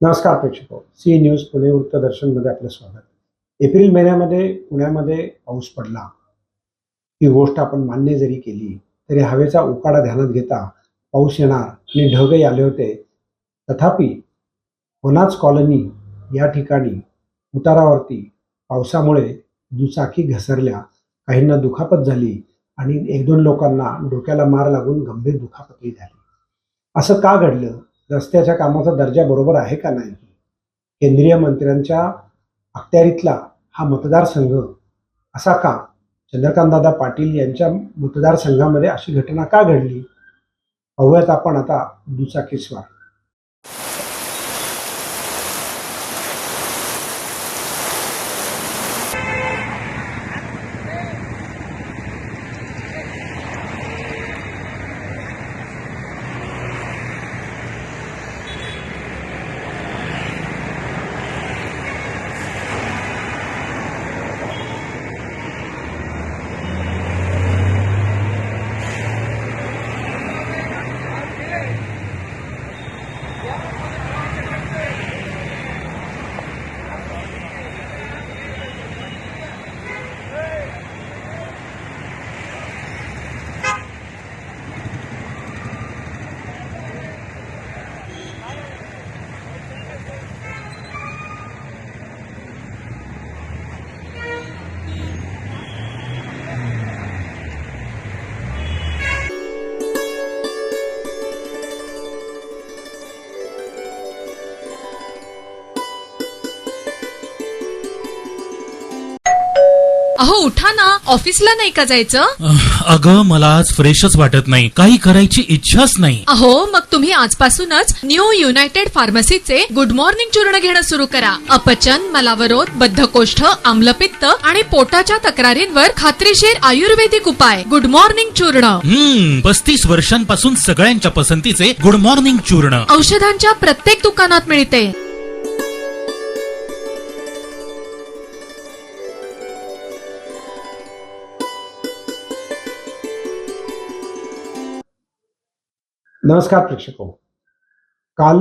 नमस्कार प्रेक्षको, C news Pune वृत्तदर्शनमध्ये आपलं स्वागत. एप्रिल महिन्यामध्ये पुण्यामध्ये पाऊस पडला ही गोष्ट आपण मान्य जरी केली तरी हवेचा उकाडा ध्यानात घेता पाऊस येणार आणि ढगही आले होते. तथापि होनाज कॉलनी या ठिकाणी उतारावरती पावसामुळे दुचाकी घसरल्या, काहींना दुखापत झाली आणि एक दोन लोकांना डोक्याला मार लागून गंभीर दुखापतही झाली. असं का घडलं? रस्त्याच्या कामाचा दर्जा बरोबर आहे का नाही? केंद्रीय मंत्र्यांच्या अखत्यारीतला हा मतदारसंघ असा का? चंद्रकांतदादा पाटील यांच्या मतदारसंघामध्ये अशी घटना का घडली? पाहूयात आपण आता दुचाकीस्वार. अहो उठा ना, ऑफिसला नाही का जायचं? अगं मला आज फ्रेशच वाटत नाही, काही करायची इच्छाच नाही. अहो मग तुम्ही आजपासूनच न्यू युनायटेड फार्मसीचे गुड मॉर्निंग चूर्ण घेणं सुरू करा. अपचन, मलावरोध, बद्धकोष्ठ, आम्लपित्त आणि पोटाच्या तक्रारींवर खात्रीशीर आयुर्वेदिक उपाय. गुड मॉर्निंग चूर्ण. 35 वर्षांपासून सगळ्यांच्या पसंतीचे गुड मॉर्निंग चूर्ण औषधांच्या प्रत्येक दुकानात मिळते. नमस्कार प्रेक्षको, काल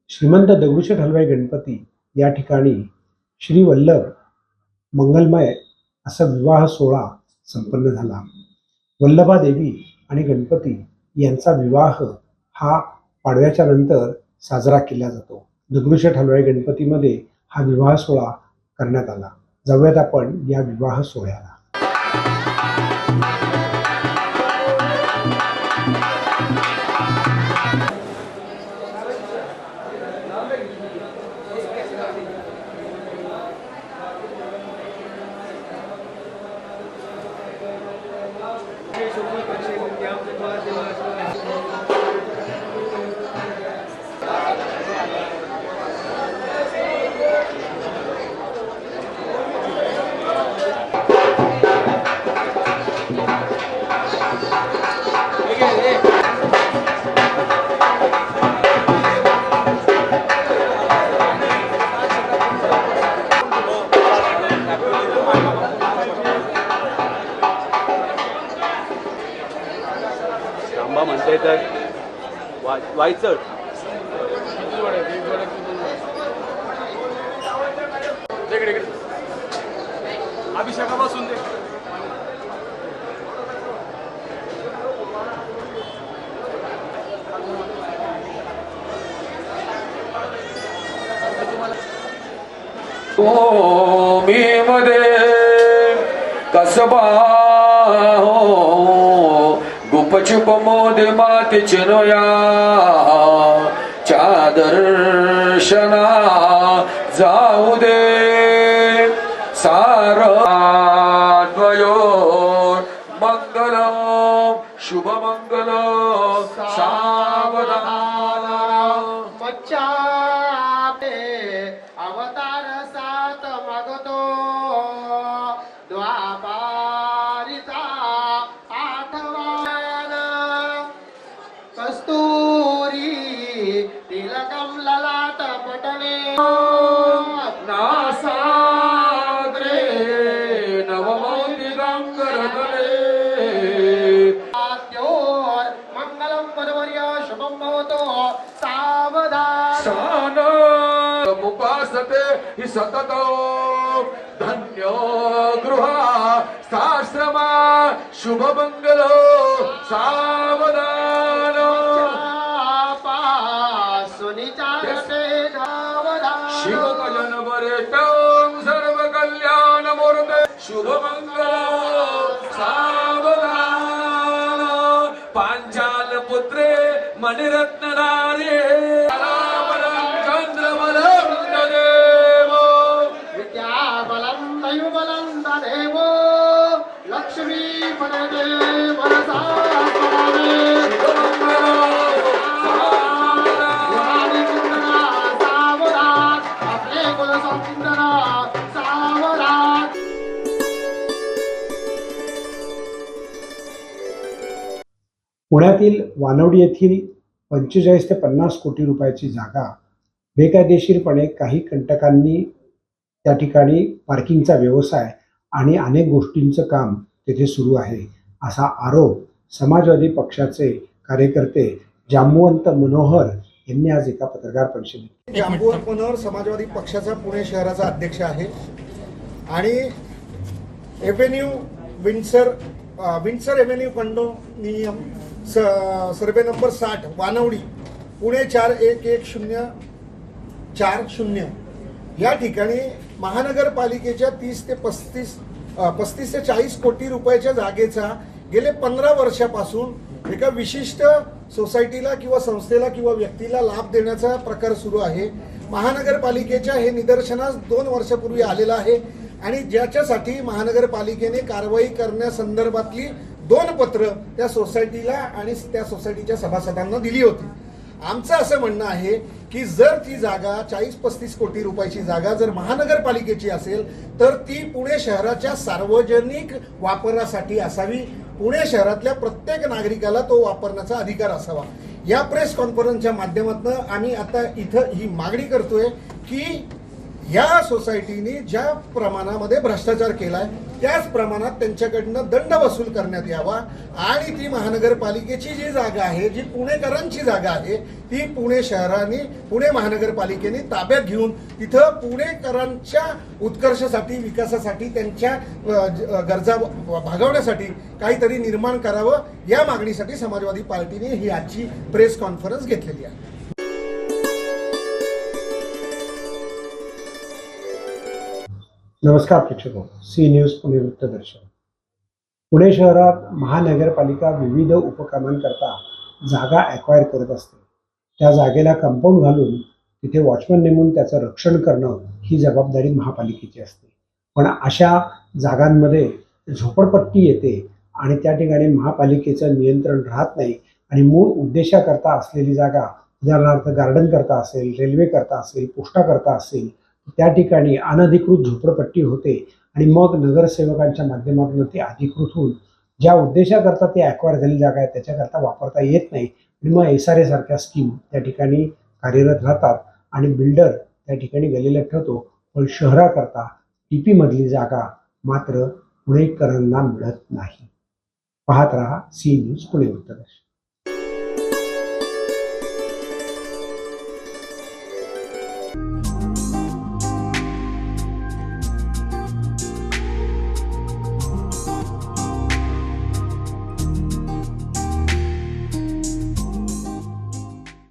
श्रीमंत दगडूशेठ हलवाई गणपती या ठिकाणी श्री वल्लभ मंगलमय असा विवाह सोहळा संपन्न झाला. वल्लभा देवी आणि गणपती यांचा विवाह हा पाडव्याच्या नंतर साजरा केला जातो. दगडूशेठ हलवाई गणपतीमध्ये हा विवाह सोहळा करण्यात आला. जाऊयात आपण या विवाह सोहळ्याला. म्हणते तर वायचड अभिषेकापासून दे. मी मध्ये कसबा गुपचुप मोदे माते चिनोया चादर्शना जाऊ दे सार द्वयोर मंगल शुभ मंगल सावधान मच्चाते अवतार सात मागतो द्वापारिता आठवान कस्तुरी तिलकम ललाट पटले नासाग्रे नवमोदि गंगरगले मंगलम पदवर्य शुभम भवतो सावधान सान वासते हि सतत धन्य गृहा स्थाश्रमा शुभ मंगल सावधान सुनिचारते शिव कलन वरेटं सर्व कल्याण मूर्ते शुभ मंगल सावधान पांचाल पुत्रे मणिरत्न नारे चंद्रबलं देव विद्याबलं दैवबलं तदेवो लक्ष्मी पदे मनसा पदावे गुणानि चिंतना सावधान आपले कुल संचिंतना सावधान पुण्यातील वानवडी येथील 45 ते 50 कोटी रुपयाची जागा बेकायदेशीरपणे काही कंटकांनी त्या ठिकाणी पार्किंगचा व्यवसाय आणि अनेक गोष्टींचं काम तेथे सुरू आहे असा आरोप समाजवादी पक्षाचे कार्यकर्ते जांबुवंत मनोहर यांनी आज एका पत्रकार परिषदेत केली. जांबुवंत मनोहर समाजवादी पक्षाचा पुणे शहराचा अध्यक्ष आहे आणि avenue Windsor avenue condominium survey number 60 Wanwadi Pune 411040 या ठिकाणी महानगरपालिकेच्या 30 ते 35 ते 40 कोटी रुपयाच्या जागेचा गेले 15 वर्षापासून एका विशिष्ट सोसायटीला किंवा संस्थेला किंवा व्यक्तीला लाभ देण्याचा प्रकार सुरू आहे. महानगरपालिकेच्या हे निदर्शनास 2 वर्षापूर्वी आलेलं आहे आणि ज्याच्यासाठी महानगरपालिकेने कारवाई करण्यासंदर्भातली 2 पत्र त्या सोसायटीला आणि त्या सोसायटीच्या सभासदांना दिली होती. आमचं असं म्हणणं आहे की जर ती जागा 40-35 कोटी रुपयाची जागा जर महानगरपालिकेची असेल तर ती पुणे शहराच्या सार्वजनिक वापरासाठी असावी. पुणे शहरातल्या प्रत्येक नागरिकाला तो वापरण्याचा अधिकार असावा. या प्रेस कॉन्फरन्सच्या माध्यमातून आम्ही आता इथं ही मागणी करतोय की या सोसायटीने ज्या प्रमाणामध्ये भ्रष्टाचार केलाय त्याच प्रमाणात त्यांच्याकडनं दंड वसूल करण्यात यावा आणि ती महानगरपालिकेची जी जागा आहे जी पुणेकरांची जागा आहे ती पुणे शहराने पुणे महानगरपालिकेने ताब्यात घेऊन तिथं पुणेकरांच्या उत्कर्षासाठी विकासासाठी त्यांच्या गरजा भागवण्यासाठी काहीतरी निर्माण करावं या मागणीसाठी समाजवादी पार्टीने ही आजची प्रेस कॉन्फरन्स घेतलेली आहे. नमस्कार प्रेक्षको, सी न्यूज पुणे वृत्तदर्शन. पुणे शहरात महानगरपालिका विविध उपक्रमांकरता जागा ॲक्वायर करत असते. त्या जागेला कंपाऊंड घालून तिथे वॉचमन नेमून त्याचं रक्षण करणं ही जबाबदारी महापालिकेची असते. पण अशा जागांमध्ये झोपडपट्टी येते आणि त्या ठिकाणी महापालिकेचं नियंत्रण राहत नाही आणि मूळ उद्देशाकरता असलेली जागा, उदाहरणार्थ गार्डन करता असेल, रेल्वे करता असेल, पोस्टा करता असेल, त्या ठिकाणी अनधिकृत झोपडपट्टी होते आणि मग नगरसेवकांच्या माध्यमातून ती अधिकृत होऊन ज्या उद्देशाकरता ती ॲक्वायर झालेली जागा आहे त्याच्याकरता वापरता येत नाही आणि मग SRA सारख्या स्कीम त्या ठिकाणी कार्यरत राहतात आणि बिल्डर त्या ठिकाणी गेलेला ठरतो. पण शहराकरता TP मधली जागा मात्र पुणेकरांना मिळत नाही. पाहत रहा सी न्यूज पुणे वृत्तदर्शन.